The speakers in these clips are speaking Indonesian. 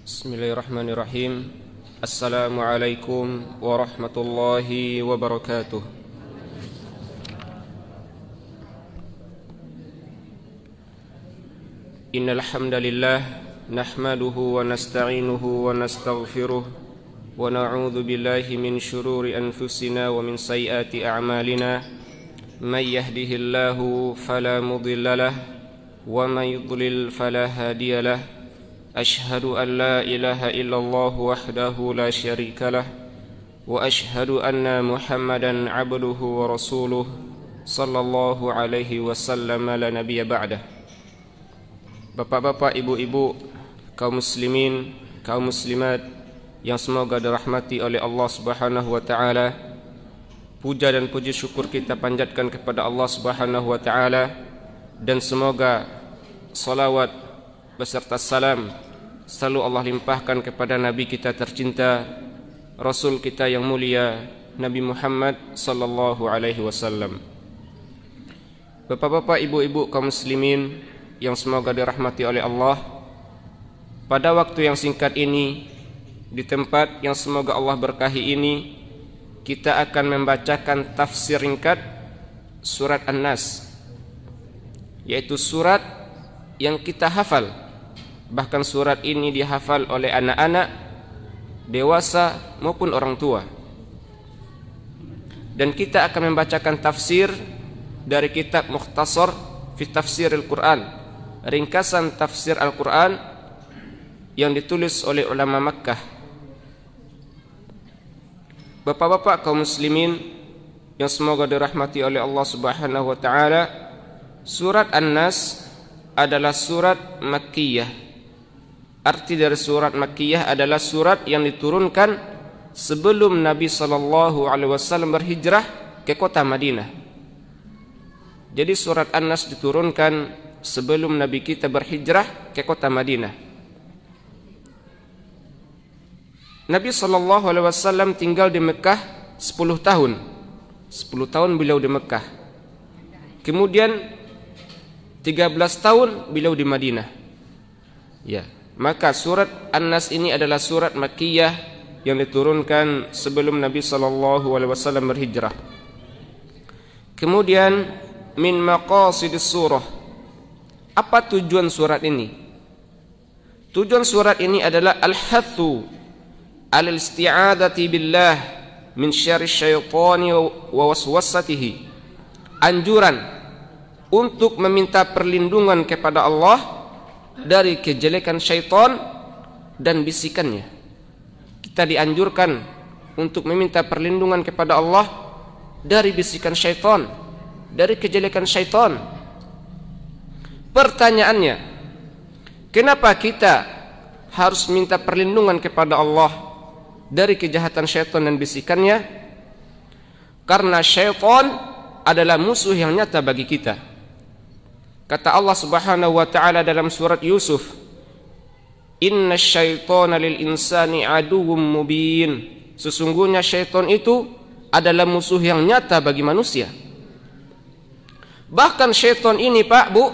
Bismillahirrahmanirrahim. Assalamualaikum warahmatullahi wabarakatuh. Innal hamdalillah nahmaduhu wa nasta'inuhu wa nastaghfiruh wa na'udzu billahi min shururi anfusina wa min sayyiati a'malina. May yahdihillahu fala mudhillalah wa may yudlil fala hadiyalah. Ashhadu an la ilaha illallah wahdahu la syarika lah wa ashhadu anna Muhammadan abduhu wa rasuluh sallallahu alaihi wasallam la nabiyya ba'dah. Bapak-bapak, ibu-ibu, kaum muslimin, kaum muslimat yang semoga dirahmati oleh Allah Subhanahu wa taala. Puja dan puji syukur kita panjatkan kepada Allah Subhanahu wa taala, dan semoga salawat beserta salam selalu Allah limpahkan kepada Nabi kita tercinta, Rasul kita yang mulia, Nabi Muhammad sallallahu alaihi wasallam. Bapak-bapak, ibu-ibu, kaum muslimin yang semoga dirahmati oleh Allah, pada waktu yang singkat ini, di tempat yang semoga Allah berkahi ini, kita akan membacakan tafsir ringkat surat An-Nas, yaitu surat yang kita hafal. Bahkan surat ini dihafal oleh anak-anak, dewasa maupun orang tua. Dan kita akan membacakan tafsir dari kitab Mukhtasar fi Tafsiril Quran, ringkasan tafsir Al-Quran yang ditulis oleh ulama Makkah. Bapak-bapak kaum muslimin yang semoga dirahmati oleh Allah Subhanahu wa taala, surat An-Nas adalah surat Makkiyah. Arti dari surat Makkiyah adalah surat yang diturunkan sebelum Nabi sallallahu alaihi wasallam berhijrah ke kota Madinah. Jadi surat An-Nas diturunkan sebelum Nabi kita berhijrah ke kota Madinah. Nabi sallallahu alaihi wasallam tinggal di Mekah 10 tahun. 10 tahun beliau di Mekah. Kemudian 13 tahun beliau di Madinah. Ya, maka surat An-Nas ini adalah surat Makkiyah yang diturunkan sebelum Nabi sallallahu alaihi wasallam berhijrah. Kemudian min maqasidis surah. Apa tujuan surat ini? Tujuan surat ini adalah al-hathu al-isti'adzati billah min syarri syaitani wa waswasatihi. Anjuran untuk meminta perlindungan kepada Allah dari kejelekan syaitan dan bisikannya. Kita dianjurkan untuk meminta perlindungan kepada Allah dari bisikan syaitan, dari kejelekan syaitan. Pertanyaannya, kenapa kita harus minta perlindungan kepada Allah dari kejahatan syaitan dan bisikannya? Karena syaitan adalah musuh yang nyata bagi kita. Kata Allah Subhanahu wa taala dalam surat Yusuf, "Inna syaitana lil insani aduwwum mubin." Sesungguhnya syaitan itu adalah musuh yang nyata bagi manusia. Bahkan syaitan ini, Pak, Bu,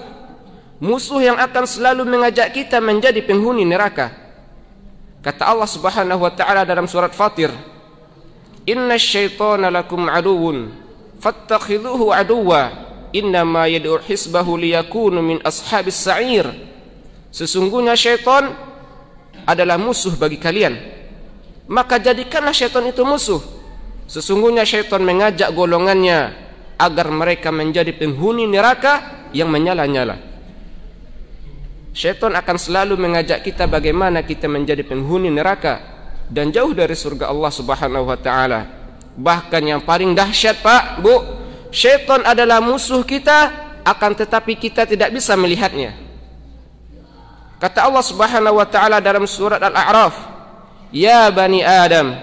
musuh yang akan selalu mengajak kita menjadi penghuni neraka. Kata Allah Subhanahu wa taala dalam surat Fatir, "Inna syaitana lakum aduwwun fattakhidhuhu aduwwa. Innama yad'u hisbahu liyakunu min ashabis sa'ir." Sesungguhnya syaitan adalah musuh bagi kalian, maka jadikanlah syaitan itu musuh. Sesungguhnya syaitan mengajak golongannya agar mereka menjadi penghuni neraka yang menyala-nyala. Syaitan akan selalu mengajak kita bagaimana kita menjadi penghuni neraka dan jauh dari surga Allah Subhanahu wa taala. Bahkan yang paling dahsyat, Pak, Bu, syaitan adalah musuh kita, akan tetapi kita tidak bisa melihatnya. Kata Allah Subhanahu wa taala dalam surat Al-A'raf, "Ya bani Adam,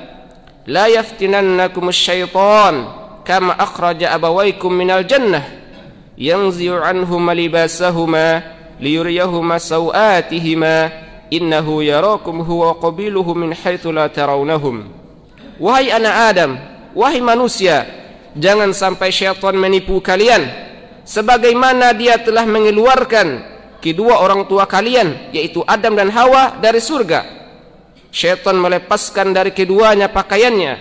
la yaftinannakum syaitan kama akhraja abawaykum minal jannah, yanzi'u anhuma libasahuma liyuriyahuma sawatihima, innahu yarakum huwa qabiluhu min haitsu la tarawnahum." Wahai anak Adam, wahai manusia, jangan sampai syaitan menipu kalian sebagaimana dia telah mengeluarkan kedua orang tua kalian, yaitu Adam dan Hawa, dari surga. syaitan melepaskan dari keduanya pakaiannya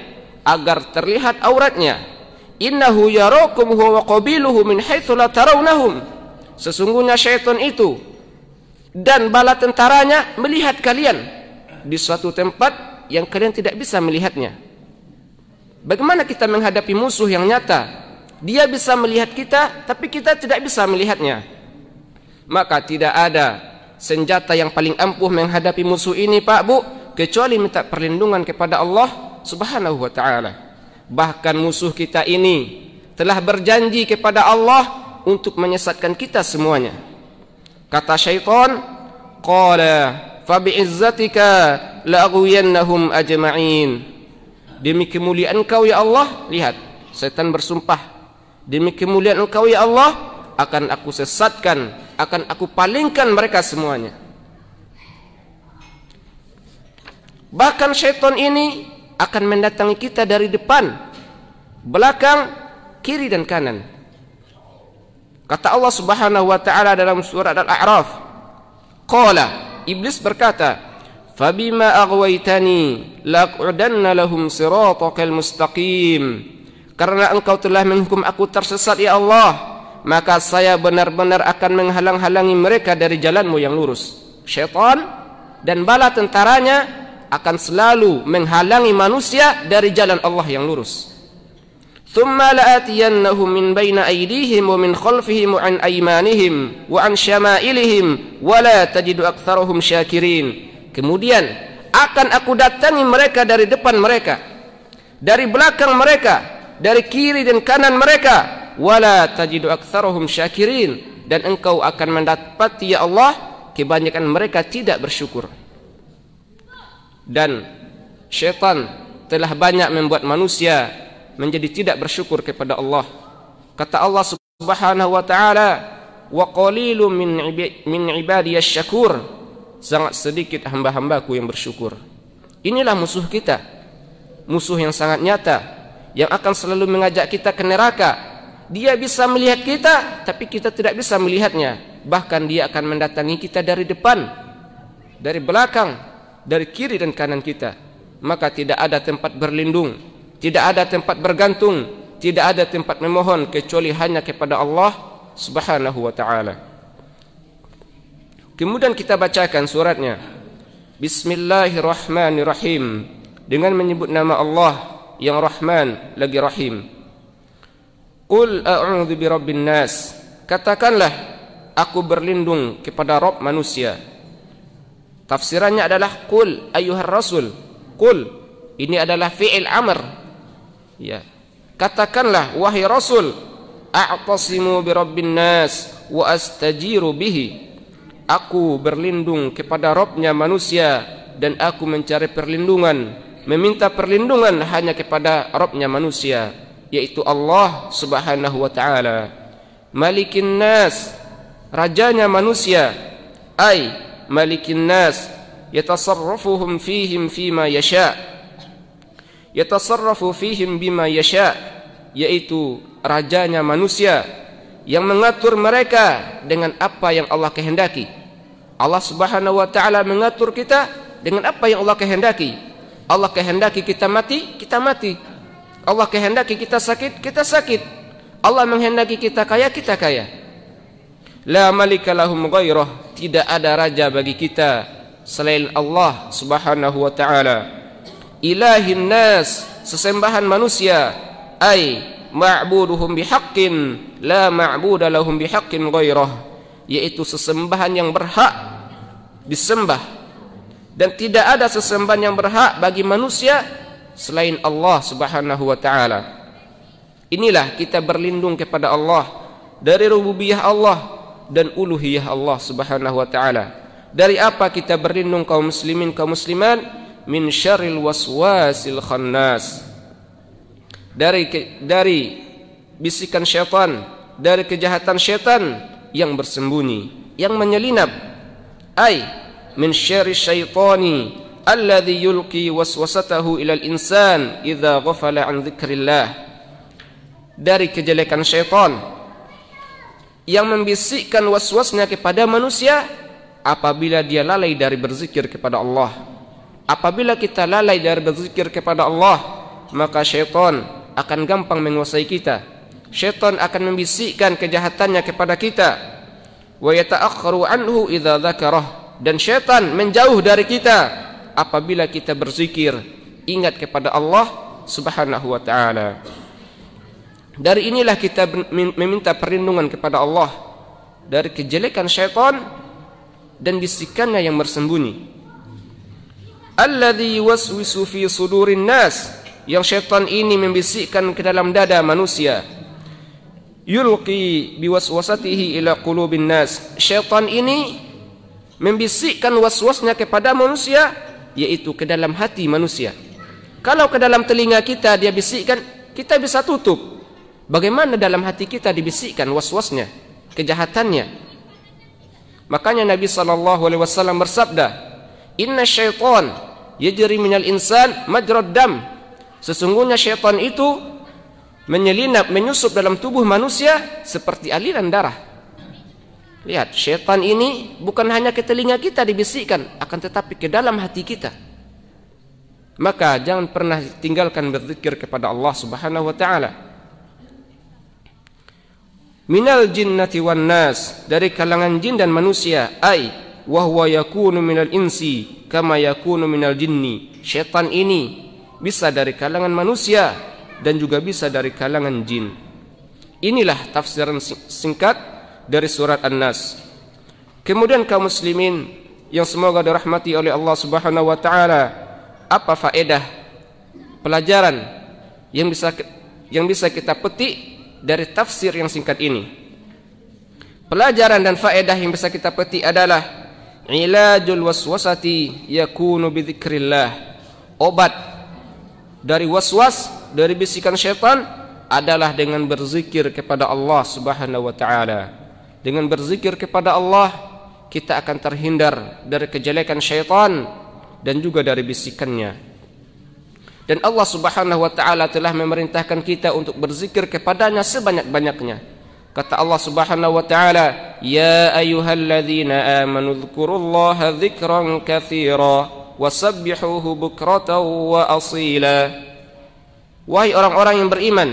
agar terlihat auratnya. Innahu yarakum huwa wa qabiluhu min haitsu la tarawnahum. Sesungguhnya syaitan itu dan bala tentaranya melihat kalian di suatu tempat yang kalian tidak bisa melihatnya. Bagaimana kita menghadapi musuh yang nyata? Dia bisa melihat kita, tapi kita tidak bisa melihatnya. Maka tidak ada senjata yang paling ampuh menghadapi musuh ini, Pak Bu, kecuali minta perlindungan kepada Allah Subhanahu wa ta'ala. Bahkan musuh kita ini telah berjanji kepada Allah untuk menyesatkan kita semuanya. Kata syaitan, qala fa bi'izzatika la'aghwiyannahum ajma'in. Demi kemuliaan Engkau ya Allah, lihat, setan bersumpah, demi kemuliaan Engkau ya Allah, akan aku sesatkan, akan aku palingkan mereka semuanya. Bahkan syaitan ini akan mendatangi kita dari depan, belakang, kiri dan kanan. Kata Allah Subhanahu wa ta'ala dalam surat Al-A'raf, qala, iblis berkata, fabima aghwaytani laq'udanna lahum siratakal mustaqim. Karena engkau telah menghukum aku tersesat ya Allah, maka saya benar-benar akan menghalang-halangi mereka dari jalanmu yang lurus. Syaitan dan bala tentaranya akan selalu menghalangi manusia dari jalan Allah yang lurus. Thumma la'atiyannahum min baina aydihim wa min khalfihim wa an aymanihim wa an syama'ilihim wa la tajidu aktsarahum syakirin. Kemudian akan aku datangi mereka dari depan mereka, dari belakang mereka, dari kiri dan kanan mereka, wa la tajidu aktsarahum syakirin, dan engkau akan mendapati ya Allah kebanyakan mereka tidak bersyukur. Dan syaitan telah banyak membuat manusia menjadi tidak bersyukur kepada Allah. Kata Allah Subhanahu wa ta'ala, wa qalilun min ibadiyasy syakur. Sangat sedikit hamba-hambaku yang bersyukur. Inilah musuh kita, musuh yang sangat nyata, yang akan selalu mengajak kita ke neraka. Dia bisa melihat kita, tapi kita tidak bisa melihatnya. Bahkan dia akan mendatangi kita dari depan, dari belakang, dari kiri dan kanan kita. Maka tidak ada tempat berlindung, tidak ada tempat bergantung, tidak ada tempat memohon kecuali hanya kepada Allah Subhanahu wa ta'ala. Kemudian kita bacakan suratnya. Bismillahirrahmanirrahim, dengan menyebut nama Allah yang Rahman lagi Rahim. Qul a'udzu birabbin nas. Katakanlah, aku berlindung kepada Rabb manusia. Tafsirannya adalah qul ayyuhar rasul. Qul, ini adalah fi'il amr. Ya. Katakanlah wahai Rasul, a'tasimu birabbin nas wa astajiru bihi. Aku berlindung kepada Rabbnya manusia dan aku mencari perlindungan, meminta perlindungan hanya kepada Rabbnya manusia, yaitu Allah Subhanahu wa ta'ala. Malikin nas, rajanya manusia, ay malikin nas, yatasarrafuhum fihim fima yasha. Yatasarrafu fihim bima yasha, yaitu rajanya manusia yang mengatur mereka dengan apa yang Allah kehendaki. Allah Subhanahu wa ta'ala mengatur kita dengan apa yang Allah kehendaki. Allah kehendaki kita mati, kita mati. Allah kehendaki kita sakit, kita sakit. Allah menghendaki kita kaya, kita kaya. La malika lahum ghairah, tidak ada raja bagi kita selain Allah Subhanahu wa ta'ala. Ilahin nas, sesembahan manusia, ay ma'buduhum bihaqqin la ma'buda lahum bihaqqin ghairah, yaitu sesembahan yang berhak disembah dan tidak ada sesembahan yang berhak bagi manusia selain Allah Subhanahu wa ta'ala. Inilah kita berlindung kepada Allah dari rububiyah Allah dan uluhiyah Allah Subhanahu wa ta'ala. Dari apa kita berlindung kaum muslimin, kaum musliman? Min syarril waswasil khannas, dari bisikan syaitan, dari kejahatan syaitan yang bersembunyi, yang menyelinap. Ay min syarri syaitani alladhi yulqi waswasatahu ilal insan idza ghafala an dzikrillah, dari kejelekan syaitan yang membisikkan waswasnya kepada manusia apabila dia lalai dari berzikir kepada Allah, Apabila kita lalai dari berzikir kepada Allah, maka syaitan akan gampang menguasai kita. Syaitan akan membisikkan kejahatannya kepada kita. Wa yata'akhkharu anhu idza dzakarah, dan syaitan menjauh dari kita apabila kita berzikir, ingat kepada Allah Subhanahu wa taala. Dari inilah kita meminta perlindungan kepada Allah dari kejelekan syaitan dan bisikannya yang bersembunyi. Alladzi yuwaswisu fi sudurin nas, yang syaitan ini membisikkan ke dalam dada manusia. Yulqi biwaswasatihi ila qulubin nas, syaitan ini membisikkan waswasnya kepada manusia, yaitu ke dalam hati manusia. Kalau ke dalam telinga kita dia bisikkan, kita bisa tutup. Bagaimana dalam hati kita dibisikkan waswasnya, kejahatannya? Makanya Nabi SAW bersabda, Inna syaitan yajri minal insan majrad dam. Sesungguhnya syaitan itu menyelinap, menyusup dalam tubuh manusia seperti aliran darah. Lihat, syaitan ini bukan hanya ke telinga kita dibisikkan, akan tetapi ke dalam hati kita. Maka jangan pernah tinggalkan berzikir kepada Allah Subhanahu wa taala. Minal jinnati wan nas, dari kalangan jin dan manusia, ai wa huwa yakunu minal insi kama yakunu minal jinni. Syaitan ini bisa dari kalangan manusia dan juga bisa dari kalangan jin. Inilah tafsiran singkat dari surat An-Nas. Kemudian kaum muslimin yang semoga dirahmati oleh Allah Subhanahu wa taala, apa faedah pelajaran yang bisa kita petik dari tafsir yang singkat ini? Pelajaran dan faedah yang bisa kita petik adalah ilajul waswasati yakunu bidzikrillah. Obat dari waswas, dari bisikan syaitan adalah dengan berzikir kepada Allah Subhanahu wa taala. Dengan berzikir kepada Allah, kita akan terhindar dari kejelekan syaitan dan juga dari bisikannya. Dan Allah Subhanahu wa taala telah memerintahkan kita untuk berzikir kepadanya sebanyak-banyaknya. Kata Allah Subhanahu wa taala, "Ya ayyuhalladzina amanu dzkurullaha dzikran katsira wasabbihuhu bukratan wa asila." Wahai orang-orang yang beriman,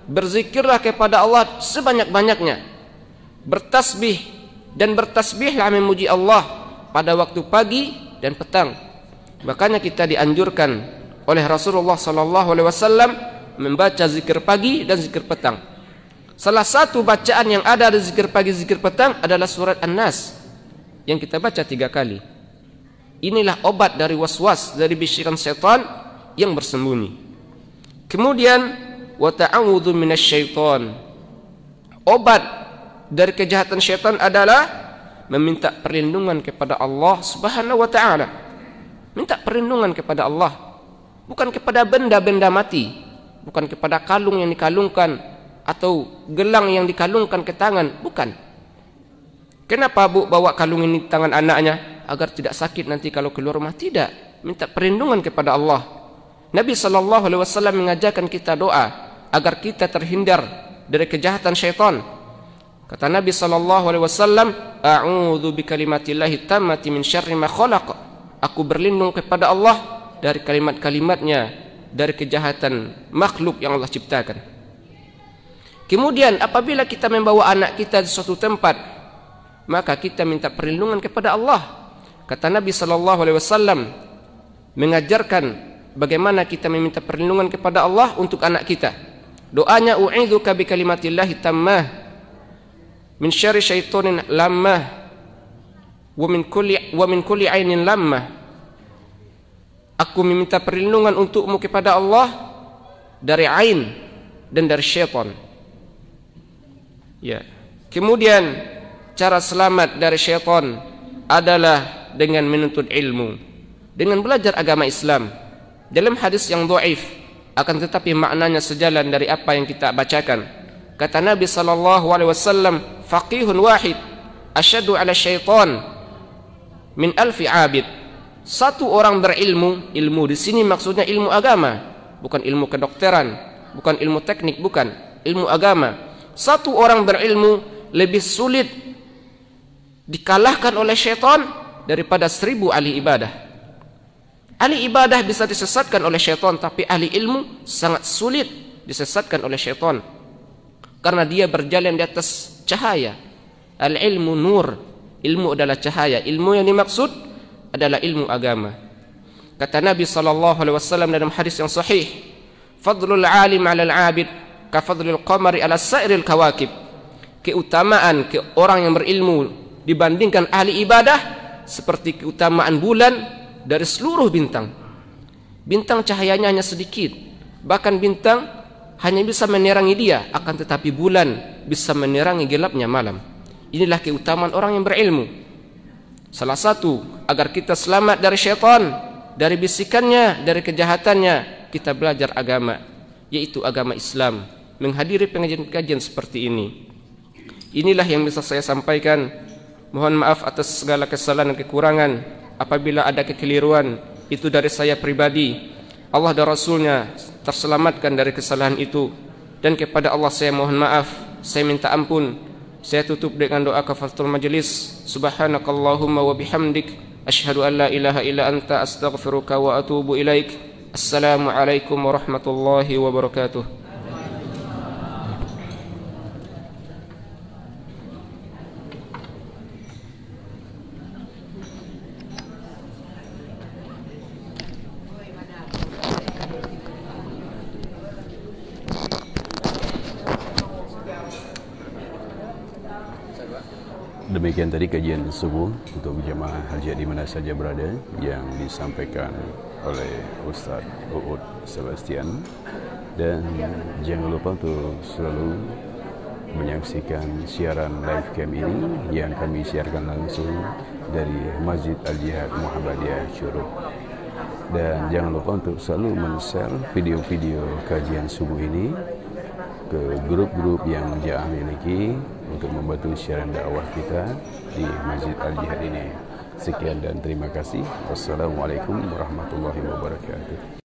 berzikirlah kepada Allah sebanyak-banyaknya. Bertasbih dan bertasbihlah memuji Allah pada waktu pagi dan petang. Makanya kita dianjurkan oleh Rasulullah SAW membaca zikir pagi dan zikir petang. Salah satu bacaan yang ada di zikir pagi, zikir petang adalah surat An-Nas yang kita baca 3 kali. Inilah obat dari waswas, dari bisikan syaitan yang bersembunyi. Kemudian wa ta'awudzu minasyaiton. Obat dari kejahatan syaitan adalah meminta perlindungan kepada Allah Subhanahu wa taala. Minta perlindungan kepada Allah, bukan kepada benda-benda mati, bukan kepada kalung yang dikalungkan atau gelang yang dikalungkan ke tangan, bukan. Kenapa Bu bawa kalung ini di tangan anaknya? Agar tidak sakit nanti kalau keluar rumah. Tidak, minta perlindungan kepada Allah. Nabi SAW mengajarkan kita doa agar kita terhindar dari kejahatan syaitan. Kata Nabi SAW, "A'udzu bikalimatillahi tammati min syarri ma khalaq." Aku berlindung kepada Allah dari kalimat-kalimatnya, dari kejahatan makhluk yang Allah ciptakan. Kemudian apabila kita membawa anak kita di suatu tempat, maka kita minta perlindungan kepada Allah. Kata Nabi SAW mengajarkan bagaimana kita meminta perlindungan kepada Allah untuk anak kita. Doanya, "U'idzuka bikalimatillahi tammah min syarri syaitonin lammah wa min kulli ainin lammah." Aku meminta perlindungan untukmu kepada Allah dari ain dan dari syaitan. Ya. Kemudian cara selamat dari syaitan adalah dengan menuntut ilmu, dengan belajar agama Islam. Dalam hadis yang dhaif, akan tetapi maknanya sejalan dari apa yang kita bacakan. Kata Nabi SAW, "Faqihun wahid asyaddu 'ala syaitan min alfi 'abid." Satu orang berilmu, ilmu di sini maksudnya ilmu agama, bukan ilmu kedokteran, bukan ilmu teknik, bukan, ilmu agama. Satu orang berilmu lebih sulit dikalahkan oleh syaitan daripada 1000 ahli ibadah. Ahli ibadah bisa disesatkan oleh syaitan, tapi ahli ilmu sangat sulit disesatkan oleh syaitan, karena dia berjalan di atas cahaya. Al-ilmu nur, ilmu adalah cahaya. Ilmu yang dimaksud adalah ilmu agama. Kata Nabi SAW dalam hadis yang sahih, fadlul alim 'ala al-'abid ka fadlil qamari 'ala sa'iril kawakib. Keutamaan orang yang berilmu dibandingkan ahli ibadah seperti keutamaan bulan dari seluruh bintang. Bintang cahayanya hanya sedikit, bahkan bintang hanya bisa menerangi dia, akan tetapi bulan bisa menerangi gelapnya malam. Inilah keutamaan orang yang berilmu. Salah satu agar kita selamat dari syaitan, dari bisikannya, dari kejahatannya, kita belajar agama, yaitu agama Islam, menghadiri pengajian-pengajian seperti ini. Inilah yang bisa saya sampaikan. Mohon maaf atas segala kesalahan dan kekurangan. Apabila ada kekeliruan, itu dari saya pribadi. Allah dan Rasulnya terselamatkan dari kesalahan itu. Dan kepada Allah saya mohon maaf, saya minta ampun. Saya tutup dengan doa kafaratul majlis. Subhanakallahumma wa bihamdik, asyhadu an la ilaha illa anta, astaghfiruka wa atubu ilaik. Assalamualaikum warahmatullahi wabarakatuh. Demikian tadi kajian subuh untuk jemaah haji di mana saja berada yang disampaikan oleh Ustaz Uud Sebastian. Dan jangan lupa untuk selalu menyaksikan siaran live cam ini yang kami siarkan langsung dari Masjid Al-Jihad Muhammadiyah Curug. Dan jangan lupa untuk selalu men-share video-video kajian subuh ini ke grup-grup yang Jamaah miliki untuk membantu siaran dakwah kita di Masjid Al-Jihad ini. Sekian dan terima kasih. Wassalamualaikum warahmatullahi wabarakatuh.